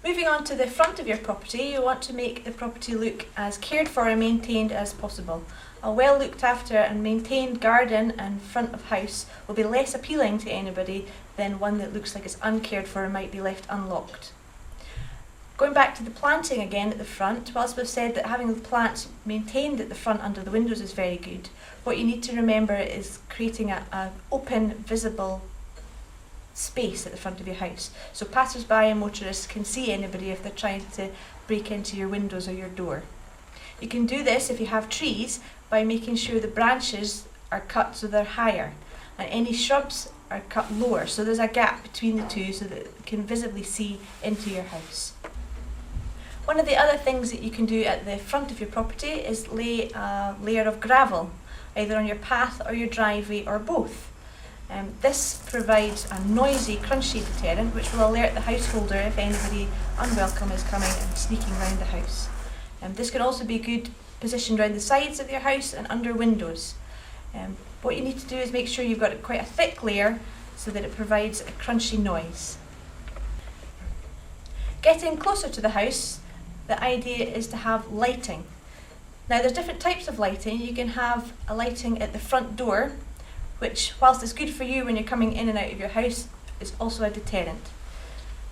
Moving on to the front of your property, you want to make the property look as cared for and maintained as possible. A well looked after and maintained garden and front of house will be less appealing to anybody than one that looks like it's uncared for and might be left unlocked. Going back to the planting again at the front, whilst we've said that having the plants maintained at the front under the windows is very good, what you need to remember is creating an open, visible space at the front of your house, so passers-by and motorists can see anybody if they're trying to break into your windows or your door. You can do this if you have trees by making sure the branches are cut so they're higher and any shrubs are cut lower, so there's a gap between the two so that you can visibly see into your house. One of the other things that you can do at the front of your property is lay a layer of gravel, either on your path or your driveway or both. This provides a noisy, crunchy deterrent which will alert the householder if anybody unwelcome is coming and sneaking around the house. This can also be good positioned around the sides of your house and under windows. What you need to do is make sure you've got quite a thick layer so that it provides a crunchy noise. Getting closer to the house, the idea is to have lighting. Now there's different types of lighting. You can have a lighting at the front door, which, whilst it's good for you when you're coming in and out of your house, is also a deterrent.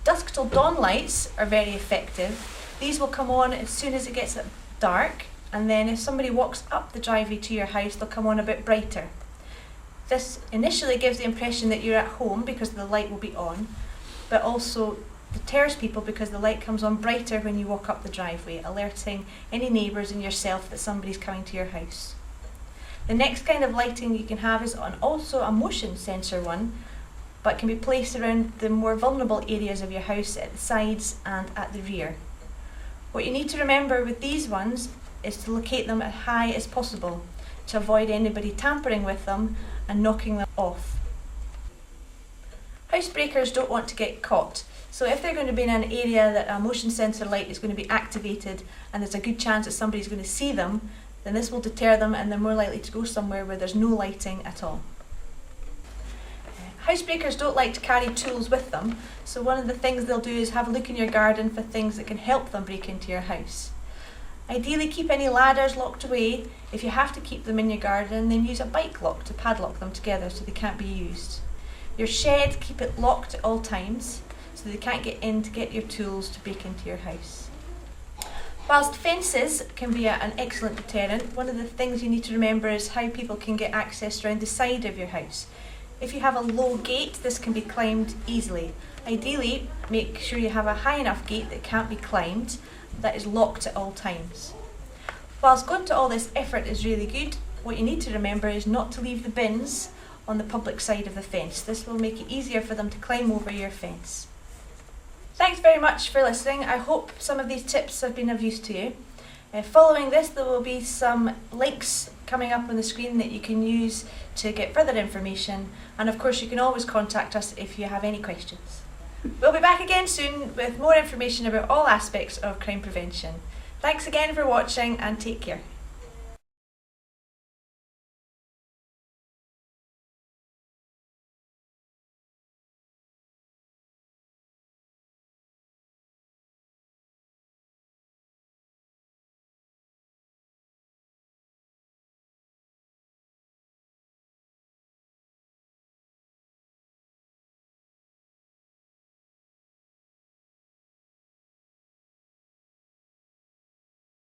Dusk till dawn lights are very effective. These will come on as soon as it gets dark, and then if somebody walks up the driveway to your house, they'll come on a bit brighter. This initially gives the impression that you're at home because the light will be on, but also deters people because the light comes on brighter when you walk up the driveway, alerting any neighbours and yourself that somebody's coming to your house. The next kind of lighting you can have is also a motion sensor one, but can be placed around the more vulnerable areas of your house at the sides and at the rear. What you need to remember with these ones is to locate them as high as possible to avoid anybody tampering with them and knocking them off. Housebreakers don't want to get caught, so if they're going to be in an area that a motion sensor light is going to be activated and there's a good chance that somebody's going to see them, then this will deter them and they're more likely to go somewhere where there's no lighting at all. Housebreakers don't like to carry tools with them, so one of the things they'll do is have a look in your garden for things that can help them break into your house. Ideally keep any ladders locked away. If you have to keep them in your garden, then use a bike lock to padlock them together so they can't be used. Your shed, keep it locked at all times so they can't get in to get your tools to break into your house. Whilst fences can be an excellent deterrent, one of the things you need to remember is how people can get access around the side of your house. If you have a low gate, this can be climbed easily. Ideally, make sure you have a high enough gate that can't be climbed, that is locked at all times. Whilst going to all this effort is really good, what you need to remember is not to leave the bins on the public side of the fence. This will make it easier for them to climb over your fence. Thanks very much for listening. I hope some of these tips have been of use to you. Following this, there will be some links coming up on the screen that you can use to get further information, and of course you can always contact us if you have any questions. We'll be back again soon with more information about all aspects of crime prevention. Thanks again for watching and take care.